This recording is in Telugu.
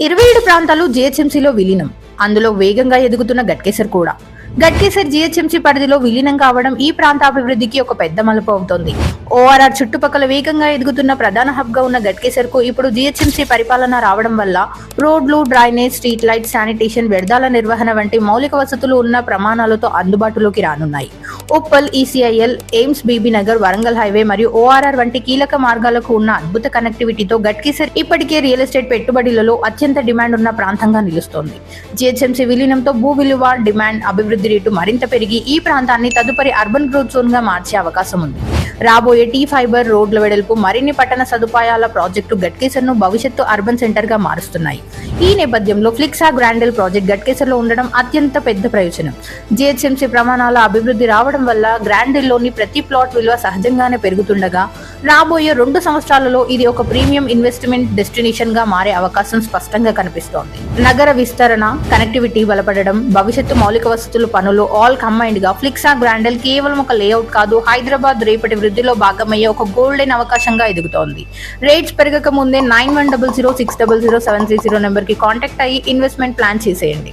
27 ప్రాంతాలు జీహెచ్ఎంసీలో విలీనం. అందులో వేగంగా ఎదుగుతున్న గట్కేసర్ కూడా. గట్కేసర్ జీహెచ్ఎంసీ పరిధిలో విలీనం కావడం ఈ ప్రాంత అభివృద్ధికి ఒక పెద్ద మలుపు అవుతోంది. ఓఆర్ఆర్ చుట్టుపక్కల వేగంగా ఎదుగుతున్న ప్రధాన హబ్ గా ఉన్న గట్కేసర్ కు ఇప్పుడు జీహెచ్ఎంసీ పరిపాలన రావడం వల్ల రోడ్లు, డ్రైనేజ్, స్ట్రీట్ లైట్, శానిటేషన్, వ్యర్థాల నిర్వహణ వంటి మౌలిక వసతులు ఉన్న ప్రమాణాలతో అందుబాటులోకి రానున్నాయి. ఉప్పల్, ఈసీఐఎల్, ఎయిమ్స్, బీబీ నగర్, వరంగల్ హైవే మరియు ఓఆర్ఆర్ వంటి కీలక మార్గాలకు ఉన్న అద్భుత కనెక్టివిటీతో గట్కేసర్ ఇప్పటికే రియల్ ఎస్టేట్ పెట్టుబడులలో అత్యంత డిమాండ్ ఉన్న ప్రాంతంగా నిలుస్తోంది. జీహెచ్ఎంసీ విలీనంతో భూ విలువ, డిమాండ్, అభివృద్ధి రేటు మరింత పెరిగి ఈ ప్రాంతాన్ని తదుపరి అర్బన్ గ్రోత్ జోన్ గా మార్చే అవకాశం ఉంది. రాబోయే టీ ఫైబర్ రోడ్ల వెడల్పు, మరిన్ని పట్టణ సదుపాయాల ప్రాజెక్టు గట్కేసర్ ను భవిష్యత్తు అర్బన్ సెంటర్ గా మారుస్తున్నాయి. ఈ నేపథ్యంలో ఫ్లిక్సా గ్రాండెల్ ప్రాజెక్ట్ గట్కేసర్ లో ఉండడం అత్యంత పెద్ద ప్రయోజనం. జీహెచ్ఎంసీ ప్రమాణాల అభివృద్ధి రావడం వల్ల గ్రాండెల్ లోని ప్రతి ప్లాట్ విలువ సహజంగానే పెరుగుతుండగా రాబోయే 2 సంవత్సరాలలో ఇది ఒక ప్రీమియం ఇన్వెస్ట్మెంట్ డెస్టినేషన్ గా మారే అవకాశం స్పష్టంగా కనిపిస్తోంది. నగర విస్తరణ, కనెక్టివిటీ బలపడడం, భవిష్యత్తు మౌలిక వసతులు పనులు ఆల్ కంబైన్డ్ గా ఫ్లిక్సా గ్రాండెల్ కేవలం ఒక లేఅవుట్ కాదు, హైదరాబాద్ రేపటి వృద్ధిలో భాగమయ్యే ఒక గోల్డెన్ అవకాశంగా ఎదుగుతోంది. రేట్స్ పెరగక ముందే 9100600730 నెంబర్ కి కాంటాక్ట్ అయ్యి ఇన్వెస్ట్మెంట్ ప్లాన్ చేసేయండి.